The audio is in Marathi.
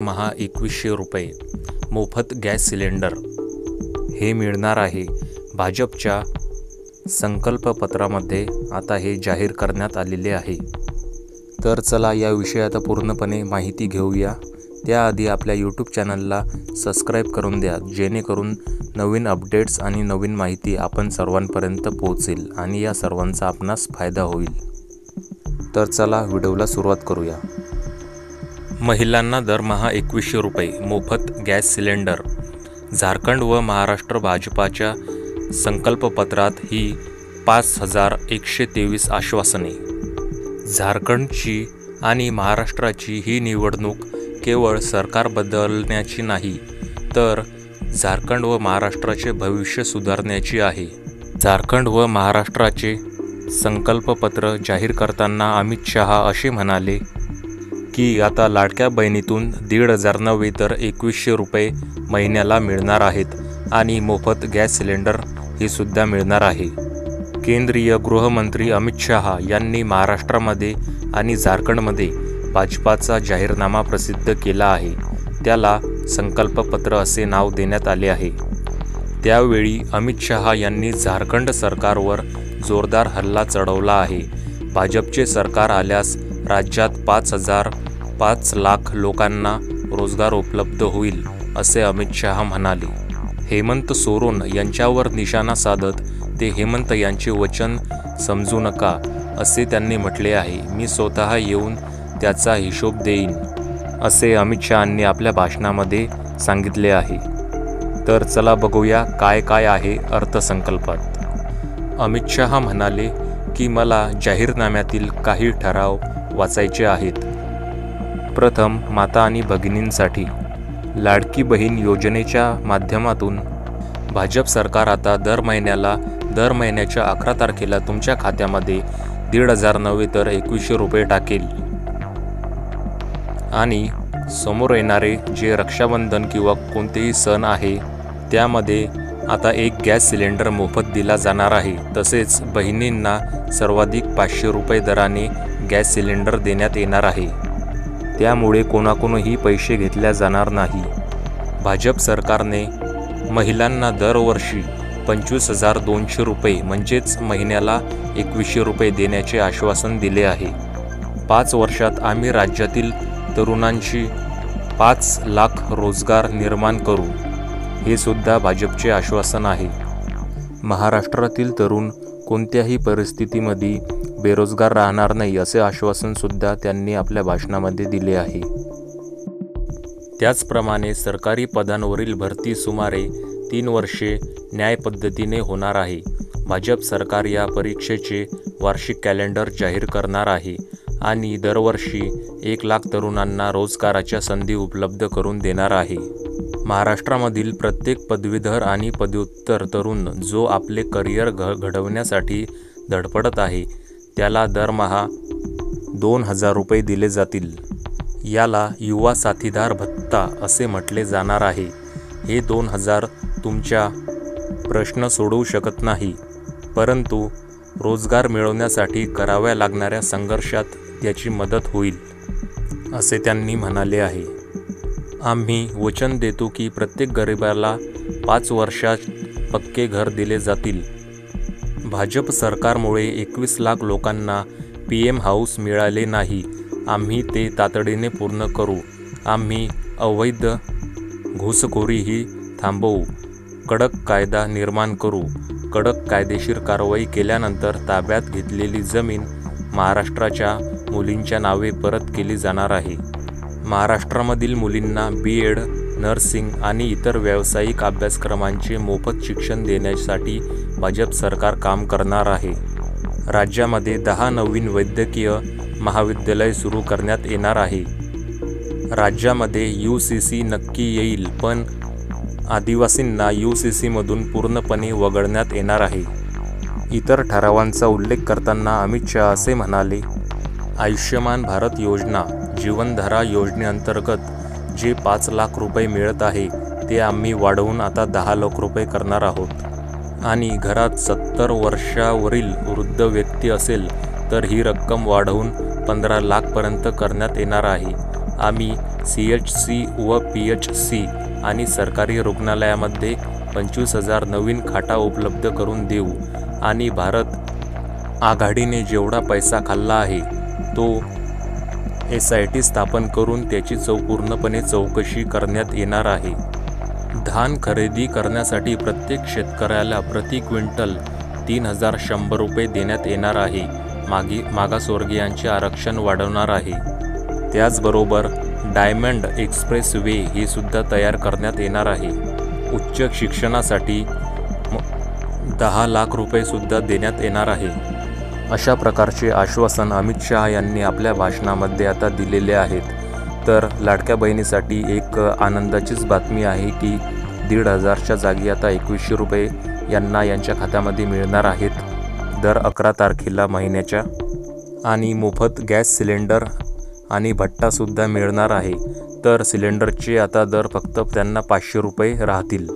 महा 2100 रुपये मोफत गॅस सिलेंडर हे मिळणार आहे। भाजपच्या संकल्पपत्रामध्ये आता हे जाहीर करण्यात आलेले आहे। तर चला या विषयात पूर्णपणे माहिती घेऊया। त्याआधी आपल्या यूट्यूब चॅनलला सबस्क्राईब करून द्या, जेणेकरून नवीन अपडेट्स आणि नवीन माहिती आपण सर्वांपर्यंत पोहोचेल आणि या सर्वांचा आपणास फायदा होईल। तर चला व्हिडिओला सुरुवात करूया। महिलांना दरमहा 2100 रुपये मोफत गॅस सिलेंडर। झारखंड व महाराष्ट्र भाजपाच्या संकल्पपत्रात ही 5123 आश्वासने। झारखंडची आणि महाराष्ट्राची ही निवडणूक केवळ सरकार बदलण्याची नाही, तर झारखंड व महाराष्ट्राचे भविष्य सुधारण्याची आहे। झारखंड व महाराष्ट्राचे संकल्पपत्र जाहीर करताना अमित शहा असे म्हणाले की आता लाडक्या बहिणीतून 1500 नव्हे तर 2100 रुपये महिन्याला मिळणार आहेत आणि मोफत गॅस सिलेंडर हे सुद्धा मिळणार आहे। केंद्रीय गृहमंत्री अमित शहा यांनी महाराष्ट्रामध्ये आणि झारखंडमध्ये भाजपाचा जाहीरनामा प्रसिद्ध केला आहे। त्याला संकल्पपत्र असे नाव देण्यात आले आहे। त्यावेळी अमित शहा यांनी झारखंड सरकारवर जोरदार हल्ला चढवला आहे। भाजपचे सरकार आल्यास राज्यात 5 लाख लोकांना रोजगार उपलब्ध होईल, असे अमित शहा म्हणाले। हेमंत सोरेन यांच्यावर निशाणा साधत ते हेमंत यांचे वचन समजू नका, असे त्यांनी म्हटले आहे। मी स्वतः येऊन त्याचा हिशोब देईन, असे अमित शहांनी आपल्या भाषणामध्ये सांगितले आहे। तर चला बघूया काय आहे अर्थसंकल्पात। अमित शहा म्हणाले की मला जाहीरनाम्यातील काही ठराव वाचायचे आहेत। प्रथम, माता आणि भगिनींसाठी लाडकी बहीण योजनेच्या माध्यमातून भाजप सरकार आता दर महिन्याच्या 11 तारखेला तुमच्या खात्यामध्ये 1500 नव्हे तर 2100 रुपये टाकेल। आणि समोर येणारे जे रक्षाबंधन किंवा कोणतेही सण आहे त्यामध्ये आता एक गॅस सिलेंडर मोफत दिला जाणार आहे। तसेच बहिणींना सर्वाधिक 500 रुपये दराने गॅस सिलेंडर देण्यात येणार आहे। त्यामुळे कोणाकोणही पैसे घेतल्या जाणार नाही। भाजप सरकारने महिलांना दरवर्षी 25,200 रुपये म्हणजेच महिन्याला 2100 रुपये देण्याचे आश्वासन दिले आहे। 5 वर्षात आम्ही राज्यातील तरुणांशी 5 लाख रोजगार निर्माण करू, हे सुद्धा भाजपचे आश्वासन आहे। महाराष्ट्रातील तरुण कोणत्याही परिस्थितीमध्ये बेरोजगार राहणार नाही, असे आश्वासन सुद्धा त्यांनी आपल्या भाषणामध्ये दिले आहे। त्याचप्रमाणे सरकारी पदांवरील भरती सुमारे 3 वर्षे न्याय पद्धतीने होणार आहे। भाजप सरकार या परीक्षेचे वार्षिक कॅलेंडर जाहीर करणार आहे आणि दरवर्षी 1 लाख तरुणांना रोजगाराच्या संधी उपलब्ध करून देणार आहे। महाराष्ट्रामधील प्रत्येक पदवीधर आणि पदव्युत्तर तरुण जो आपले करिअर घडवण्यासाठी धडपडत आहे त्याला दरमहा 2000 रुपये दिले जातील। याला युवा साथीदार भत्ता असे म्हटले जाणार आहे। हे 2000 तुमच्या प्रश्न सोडवू शकत नाही, परंतु रोजगार मिळवण्यासाठी कराव्या लागणाऱ्या संघर्षात त्याची मदत होईल, असे त्यांनी म्हणाले आहे। आम्ही वचन देतो की प्रत्येक गरिबाला 5 वर्षात पक्के घर दिले जातील। भाजप सरकारमुळे 21 लाख लोकांना PM हाऊस मिळाले नाही। आम्ही ते तातडीने पूर्ण करू। आम्ही अवैध घुसखोरीही थांबवू। कडक कायदा निर्माण करू। कडक कायदेशीर कारवाई केल्यानंतर ताब्यात घेतलेली जमीन महाराष्ट्राच्या मुलींच्या नावे परत केली जाणार आहे। महाराष्ट्रामधील मुलींना BEd, नर्सिंग आणि इतर व्यावसायिक अभ्यासक्रमांचे मोफत शिक्षण देण्यासाठी भाजप सरकार काम करणार आहे। राज्यामध्ये 10 नवीन वैद्यकीय महाविद्यालय सुरू करण्यात येणार आहे। राज्यामध्ये UCC नक्की येईल, पण आदिवासींना UCC मधून पूर्णपणे वगळण्यात येणार आहे। इतर ठरावांचा उल्लेख करताना अमित शहा असे म्हणाले, आयुष्यमान भारत योजना, जीवनधारा योजनेअंतर्गत जे 5 लाख रुपये मिळत आहे ते आम्ही वाढवून आता 10 लाख रुपये करणार आहोत। आणि घरात 70 वर्षावरील वृद्ध व्यक्ती असेल तर ही रक्कम वाढवून 15 लाखपर्यंत करण्यात येणार आहे। आम्ही CHC व PHC आणि सरकारी रुग्णालयामध्ये 25,000 नवीन खाटा उपलब्ध करून देऊ आणि भारत आघाडीने जेवढा पैसा खाल्ला आहे तो SIT स्थापन करून त्याची पूर्णपणे चौकशी करण्यात येणार आहे. धान खरेदी करण्यासाठी प्रत्येक शेतकऱ्याला प्रति क्विंटल 3,100 रुपये देण्यात येणार आहे. मागासवर्गीयांचे आरक्षण वाढवणार आहे. त्याचबरोबर डायमंड एक्सप्रेस वे ही सुद्धा तयार करण्यात येणार आहे. उच्च शिक्षणासाठी 10 लाख रुपये सुद्धा देण्यात येणार आहे. अशा प्रकारचे आश्वासन अमित शहा यांनी आपल्या भाषणामध्ये आता दिलेले आहेत. तर लाडक्या बहिणीसाठी एक आनंदाचीच बातमी आहे की 1,500च्या जागी आता 2,100 रुपये यांच्या खात्यामध्ये मिळणार आहेत दर 11 तारखेला महिन्याच्या. आणि मोफत गॅस सिलेंडर आणि भट्टासुद्धा मिळणार आहे. तर सिलेंडरचे आता दर फक्त त्यांना 500 रुपये राहतील.